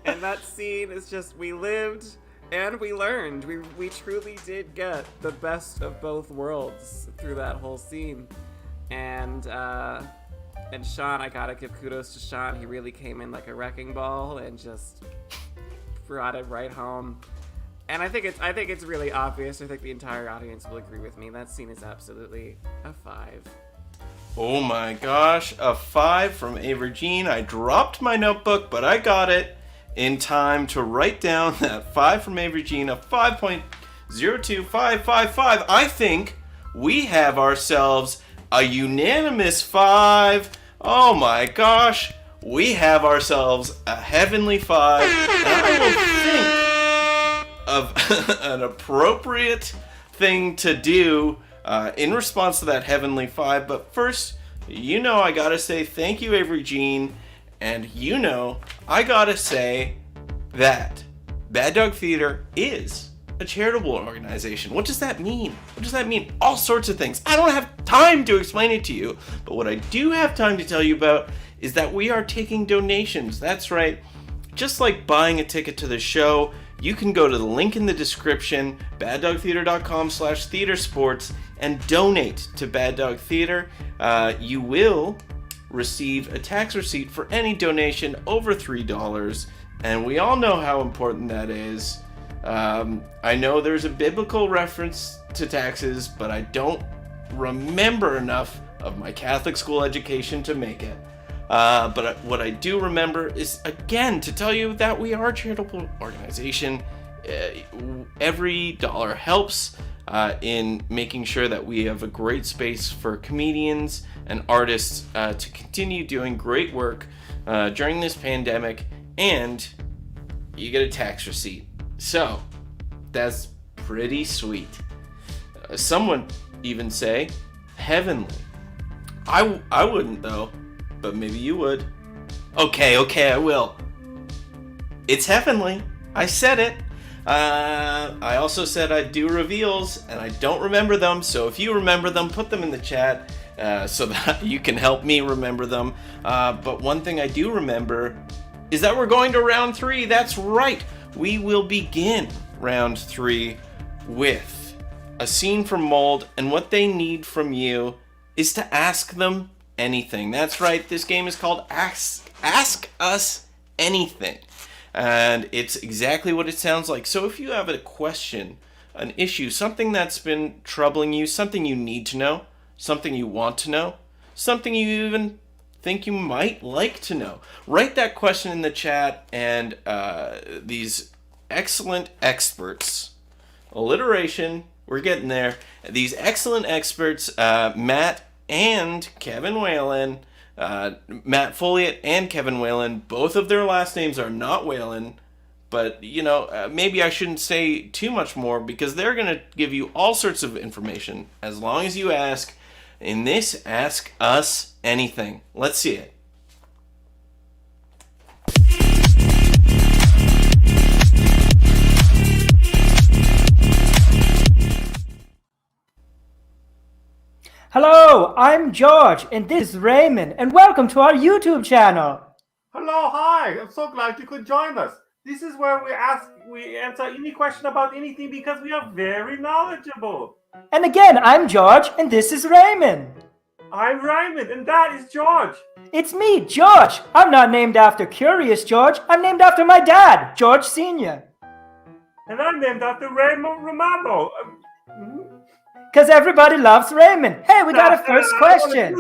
And that scene is just, we lived and we learned. We truly did get the best of both worlds through that whole scene. And Seann, I gotta give kudos to Seann. He really came in like a wrecking ball and just brought it right home. And I think it's really obvious. I think the entire audience will agree with me. That scene is absolutely a 5. Oh my gosh, a 5 from Avery Jean. I dropped my notebook, but I got it in time to write down that 5 from Avery Jean, a 5.02555. I think we have ourselves a unanimous 5. Oh my gosh, we have ourselves a heavenly 5. And I will think of an appropriate thing to do in response to that heavenly 5. But first, you know I gotta say thank you, Avery Jean. And you know I gotta say that Bad Dog Theater is a charitable organization. What does that mean? What does that mean? All sorts of things. I don't have time to explain it to you, but what I do have time to tell you about is that we are taking donations. That's right. Just like buying a ticket to the show, you can go to the link in the description, baddogtheater.com/theatresports, and donate to Bad Dog Theater. You will receive a tax receipt for any donation over $3, and we all know how important that is. I know there's a biblical reference to taxes, but I don't remember enough of my Catholic school education to make it. But what I do remember is, again, to tell you that we are a charitable organization. Every dollar helps in making sure that we have a great space for comedians and artists to continue doing great work during this pandemic, and you get a tax receipt. So, that's pretty sweet. Some would even say heavenly. I wouldn't though, but maybe you would. Okay, I will. It's heavenly. I said it. I also said I'd do reveals, and I don't remember them, so if you remember them, put them in the chat so that you can help me remember them. But one thing I do remember is that we're going to round 3. That's right. We will begin round 3 with a scene from Mold, and what they need from you is to ask them anything. That's right. This game is called Ask Us Anything. And it's exactly what it sounds like. So if you have a question, an issue, something that's been troubling you, something you need to know, something you want to know, something you even think you might like to know, write that question in the chat, and these excellent experts, alliteration, we're getting there, these excellent experts, Matt and Kevin Whalen, Matt Folliott and Kevin Whalen, both of their last names are not Whalen, but maybe I shouldn't say too much more because they're going to give you all sorts of information as long as you ask in this Ask Us Anything. Let's see it. Hello, I'm George, and this is Raymond, and welcome to our YouTube channel. Hello, hi. I'm so glad you could join us. This is where we answer any question about anything because we are very knowledgeable. And again, I'm George, and this is Raymond. I'm Raymond, and that is George. It's me, George. I'm not named after Curious George. I'm named after my dad, George Sr. And I'm named after Raymond Romano. Because everybody loves Raymond. Hey, we got a first question.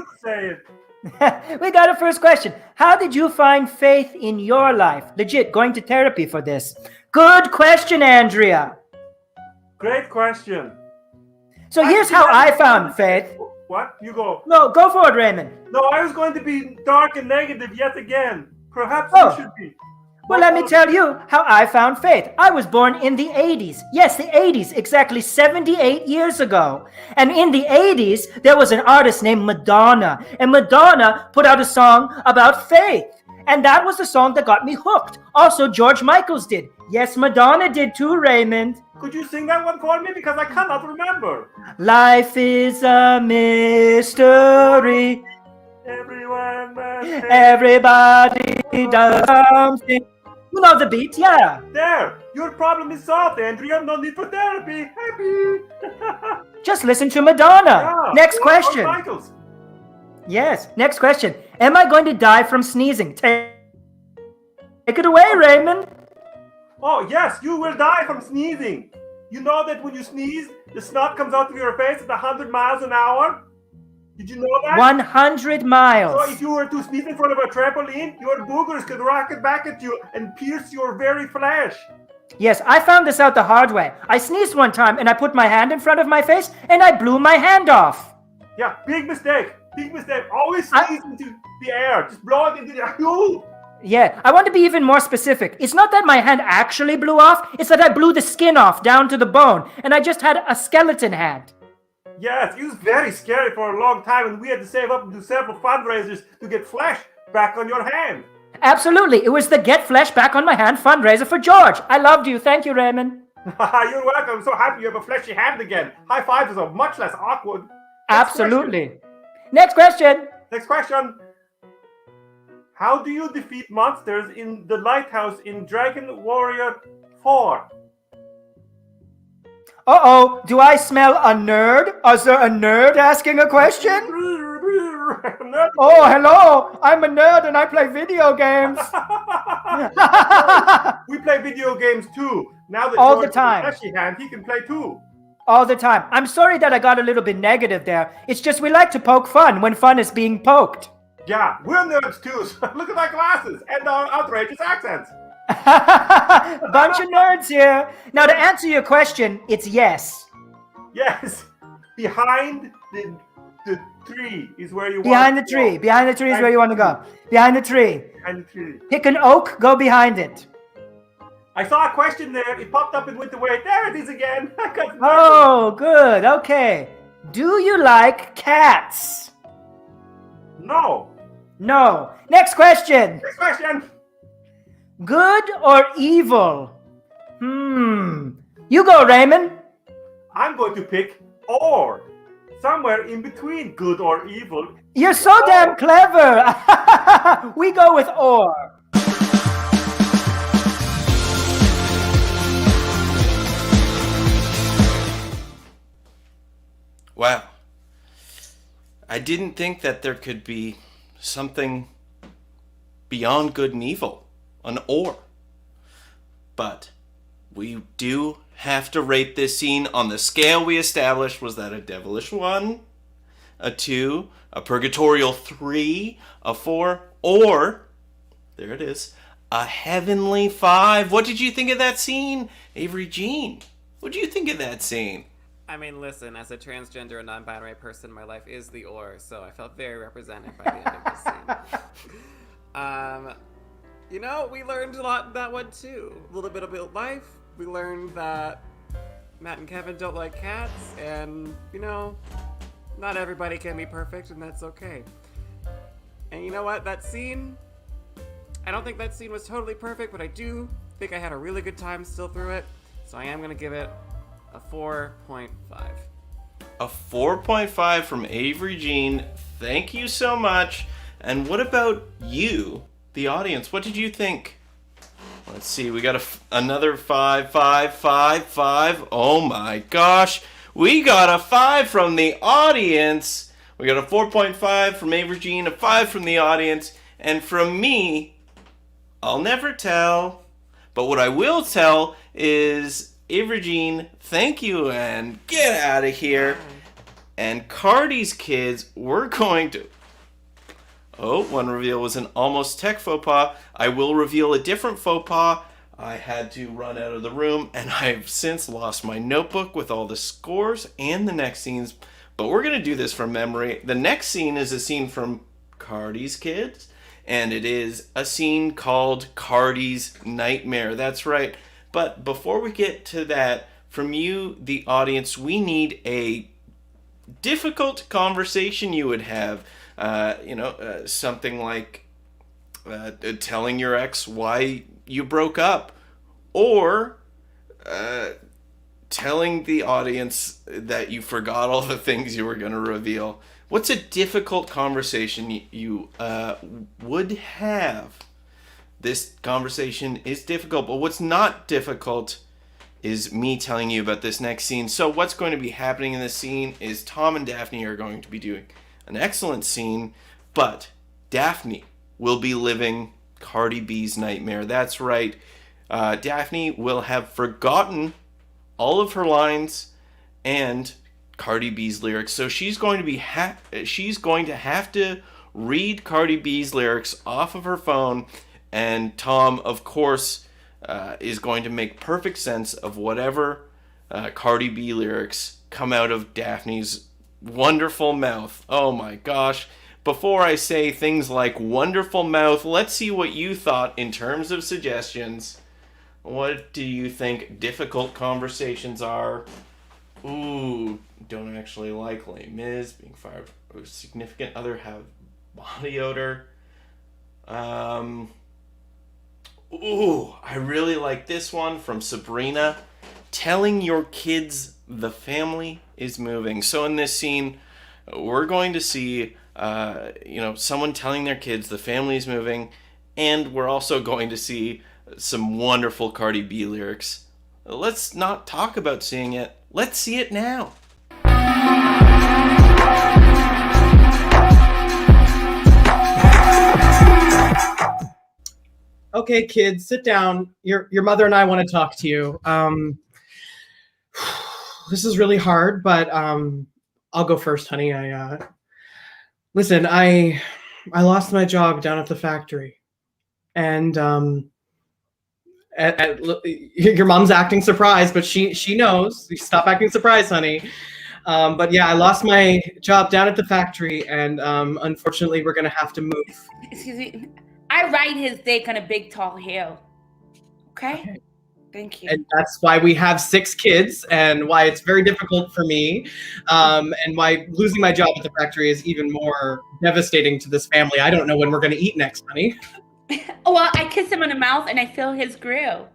We got a first question. How did you find faith in your life? Legit, going to therapy for this. Good question, Andrea. Great question. So here's how I found faith. What? You go. No, go for it, Raymond. No, I was going to be dark and negative yet again. Perhaps you should be. Well, let me tell you how I found faith. I was born in the 80s. Yes, the 80s, exactly 78 years ago. And in the 80s, there was an artist named Madonna. And Madonna put out a song about faith. And that was the song that got me hooked. Also, George Michael's did. Yes, Madonna did too, Raymond. Could you sing that one for me? Because I cannot remember. Life is a mystery. Everybody does something. You know the beat, yeah. There, your problem is solved, Andrea. No need for therapy. Happy. Just listen to Madonna. Yeah. Next question. Michaels. Yes, next question. Am I going to die from sneezing? Take it away, Raymond. Oh, yes, you will die from sneezing. You know that when you sneeze, the snot comes out of your face at 100 miles an hour? Did you know that? 100 miles. So if you were to sneeze in front of a trampoline, your boogers could rocket back at you and pierce your very flesh. Yes, I found this out the hard way. I sneezed one time and I put my hand in front of my face and I blew my hand off. Yeah, big mistake. Big mistake. Always sneeze into the air. Just blow it into the air. Yeah, I want to be even more specific. It's not that my hand actually blew off. It's that I blew the skin off down to the bone and I just had a skeleton hand. Yes, it was very scary for a long time, and we had to save up and do several fundraisers to get flesh back on your hand. Absolutely. It was the Get Flesh Back on My Hand fundraiser for George. I loved you. Thank you, Raymond. You're welcome. I'm so happy you have a fleshy hand again. High fives are much less awkward. Absolutely. Next question. Next question. How do you defeat monsters in the lighthouse in Dragon Warrior 4? Uh-oh, do I smell a nerd? Is there a nerd asking a question? Oh, hello, I'm a nerd and I play video games. We play video games too. Now that all George the time. has a fleshy hand, he can play too. All the time. I'm sorry that I got a little bit negative there. It's just we like to poke fun when fun is being poked. Yeah, we're nerds too. So look at my glasses and our outrageous accents. Bunch of nerds here. Now, to answer your question, it's yes. Yes. Behind the tree is where you want Behind the to tree. go. Behind the tree is where you want to go. Behind the tree. Behind the tree. Pick an oak, go behind it. I saw a question there. It popped up and went away. There it is again. Oh, good. Okay. Do you like cats? No. No. Next question. Next question. Good or evil? You go, Raymond. I'm going to pick or. Somewhere in between good or evil. You're so damn clever. We go with or. Wow. I didn't think that there could be something beyond good and evil, an or. But we do have to rate this scene on the scale we established. Was that a devilish 1, a 2, a purgatorial 3, a 4, or, there it is, a heavenly 5? What did you think of that scene, Avery Jean? What did you think of that scene? I mean, listen, as a transgender and non-binary person, my life is the or, so I felt very represented by the end of this scene. You know, we learned a lot in that one too. A little bit about life. We learned that Matt and Kevin don't like cats, and, you know, not everybody can be perfect, and that's okay. And you know what? That scene, I don't think that scene was totally perfect, but I do think I had a really good time still through it, so I am going to give it a 4.5. A 4.5 from Avery Jean. Thank you so much. And what about you, the audience? What did you think? Let's see. We got another 5, 5, 5, 5. Oh my gosh. We got a 5 from the audience. We got a 4.5 from Avery Jean, a 5 from the audience. And from me, I'll never tell. But what I will tell is, Avery Jean, thank you, and get out of here. And Cardi's kids, we're going to... Oh, one reveal was an almost tech faux pas. I will reveal a different faux pas. I had to run out of the room, and I've since lost my notebook with all the scores and the next scenes. But we're going to do this from memory. The next scene is a scene from Cardi's kids, and it is a scene called Cardi's Nightmare. That's right. But before we get to that, from you, the audience, we need a difficult conversation you would have. Something like telling your ex why you broke up, or telling the audience that you forgot all the things you were going to reveal. What's a difficult conversation you would have? This conversation is difficult, but what's not difficult is me telling you about this next scene. So what's going to be happening in this scene is Tom and Daphney are going to be doing an excellent scene, but Daphney will be living Cardi B's nightmare. That's right. Daphney will have forgotten all of her lines and Cardi B's lyrics. So she's going to have to read Cardi B's lyrics off of her phone, and Tom, of course, is going to make perfect sense of whatever Cardi B lyrics come out of Daphney's wonderful mouth. Oh my gosh. Before I say things like wonderful mouth, let's see what you thought in terms of suggestions. What do you think difficult conversations are? Ooh, don't actually like Les Mis, being fired by a significant other, have body odor. Ooh, I really like this one from Sabrina. Telling your kids the family is moving. So in this scene, we're going to see, someone telling their kids the family is moving, and we're also going to see some wonderful Cardi B lyrics. Let's not talk about seeing it. Let's see it now. Okay, kids, sit down. Your mother and I want to talk to you. This is really hard, but I'll go first, honey. Listen, I lost my job down at the factory, and your mom's acting surprised, but she knows. Stop acting surprised, honey. But yeah, I lost my job down at the factory, and unfortunately, we're gonna have to move. Excuse me. I ride his dick on a big tall hill. Okay? Thank you. And that's why we have 6 kids, and why it's very difficult for me, and why losing my job at the factory is even more devastating to this family. I don't know when we're going to eat next, honey. Well, I kiss him on the mouth and I feel his grill.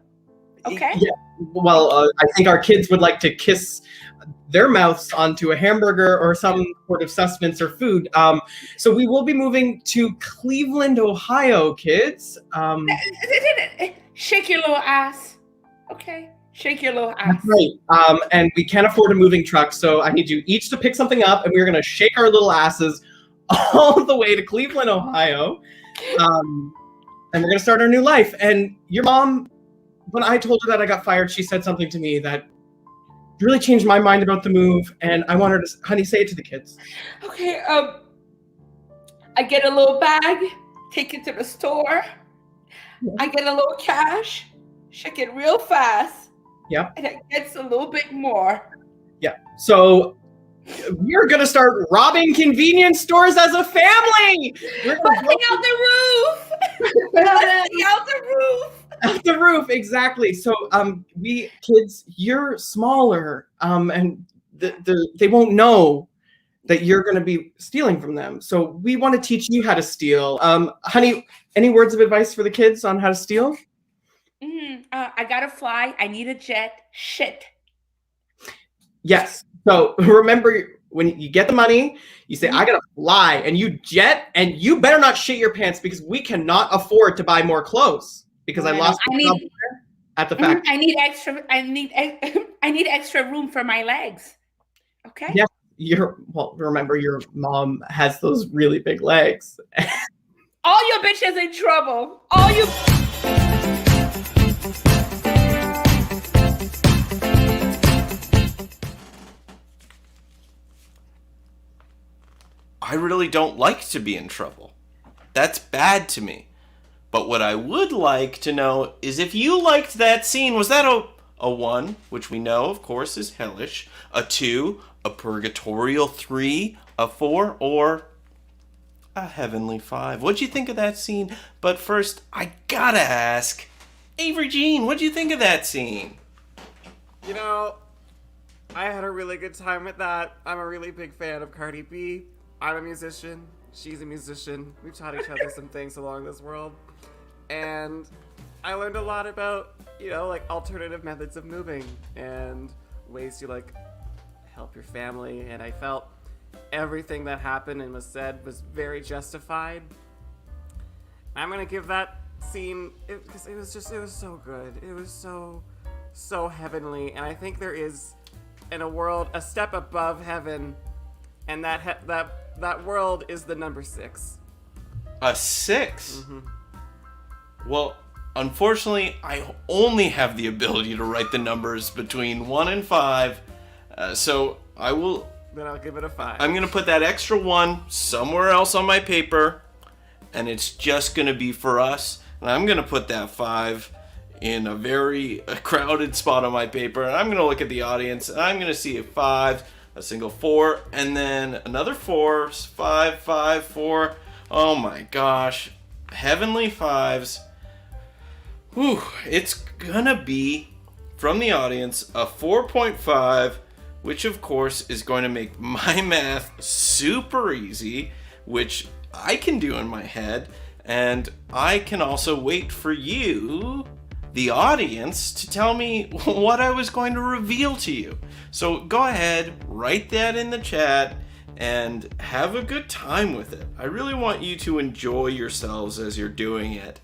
Okay. Yeah. Well, I think our kids would like to kiss their mouths onto a hamburger or some sort of sustenance or food. So we will be moving to Cleveland, Ohio, kids. Shake your little ass. Okay. Shake your little ass. Right. And we can't afford a moving truck, so I need you each to pick something up, and we're going to shake our little asses all the way to Cleveland, Ohio. And we're going to start our new life. And your mom, when I told her that I got fired, she said something to me that really changed my mind about the move, and I want her to, honey, say it to the kids. Okay, I get a little bag, take it to the store. I get a little cash, shake it real fast. Yeah. And it gets a little bit more. Yeah. So we're going to start robbing convenience stores as a family. Busting out the roof. Busting out the roof. At the roof, exactly. So, we kids, you're smaller, and they won't know that you're going to be stealing from them. So we want to teach you how to steal. Honey, any words of advice for the kids on how to steal? I gotta fly. I need a jet. Shit. Yes. So remember, when you get the money, you say, I gotta fly, and you jet, and you better not shit your pants because we cannot afford to buy more clothes. Because I lost my job at the factory. I need extra room for my legs. Okay. Yeah, remember your mom has those really big legs. All your bitches in trouble. All you. I really don't like to be in trouble. That's bad to me. But what I would like to know is if you liked that scene, was that a 1, which we know, of course, is hellish, a 2, a purgatorial 3, a 4, or a heavenly 5? What'd you think of that scene? But first, I gotta ask, Avery Jean, what'd you think of that scene? You know, I had a really good time with that. I'm a really big fan of Cardi B. I'm a musician. She's a musician. We've taught each other some things along this world. And I learned a lot about, like alternative methods of moving and ways to like help your family. And I felt everything that happened and was said was very justified. I'm gonna give that scene, because it was so good. It was so heavenly. And I think there is, in a world, a step above heaven, and that world is the number 6. A 6? Mm-hmm. Well, unfortunately, I only have the ability to write the numbers between 1 and 5, so I will... Then I'll give it a 5. I'm going to put that extra 1 somewhere else on my paper, and it's just going to be for us, and I'm going to put that 5 in a very crowded spot on my paper, and I'm going to look at the audience, and I'm going to see a 5, a single 4, and then another 4, 5, 5, 4. Oh my gosh. Heavenly 5s. Whew, it's gonna be, from the audience, a 4.5, which of course is going to make my math super easy, which I can do in my head, and I can also wait for you, the audience, to tell me what I was going to reveal to you. So go ahead, write that in the chat, and have a good time with it. I really want you to enjoy yourselves as you're doing it,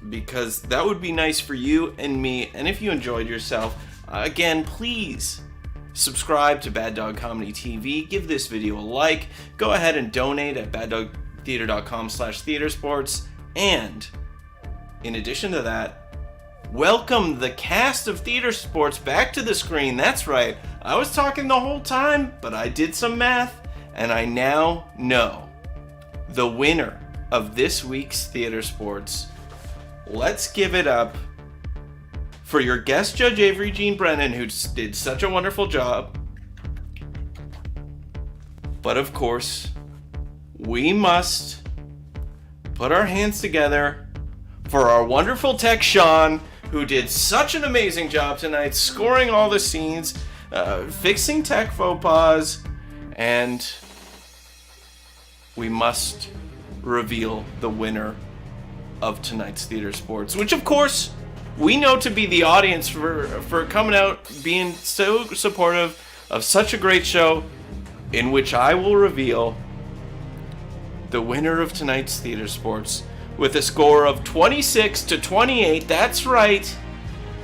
because that would be nice for you and me. And if you enjoyed yourself, again, please subscribe to Bad Dog Comedy TV. Give this video a like. Go ahead and donate at baddogtheater.com/theatresports. And in addition to that, welcome the cast of Theatresports back to the screen. That's right. I was talking the whole time, but I did some math, and I now know the winner of this week's Theatresports. Let's give it up for your guest judge, Avery Jean Brennan, who did such a wonderful job. But of course, we must put our hands together for our wonderful tech, Seann, who did such an amazing job tonight, scoring all the scenes, fixing tech faux pas, and we must reveal the winner of tonight's Theatresports, which of course we know to be the audience for coming out, being so supportive of such a great show, in which I will reveal the winner of tonight's Theater Sports with a score of 26 to 28. That's right.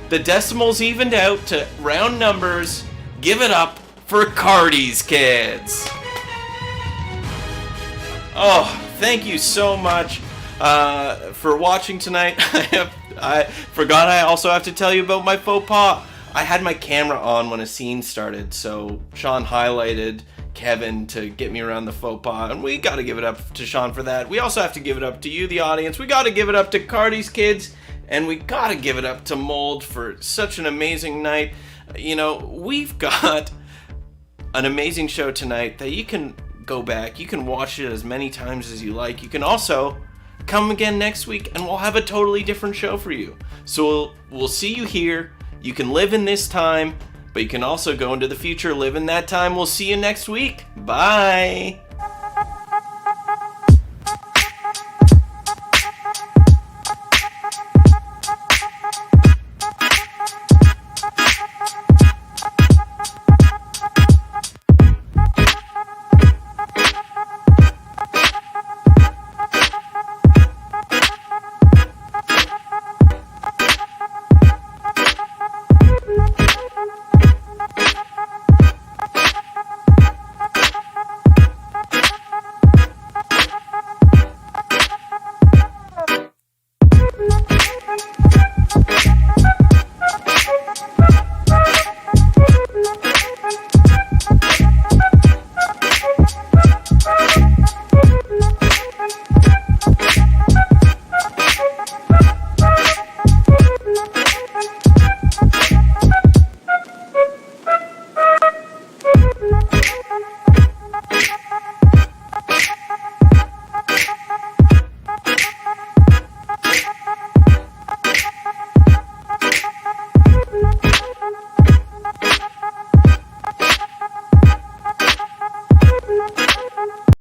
The decimals evened out to round numbers. Give it up for Cardi's Kids. Oh, thank you so much for watching tonight. I forgot I also have to tell you about my faux pas. I had my camera on when a scene started, so Seann highlighted Kevin to get me around the faux pas, and we gotta give it up to Seann for that. We also have to give it up to you, the audience. We gotta give it up to Cardi's Kids, and we gotta give it up to Mold for such an amazing night. You know, we've got an amazing show tonight that you can go back. You can watch it as many times as you like. You can also come again next week, and we'll have a totally different show for you. So we'll see you here. You can live in this time, but you can also go into the future, live in that time. We'll see you next week. Bye.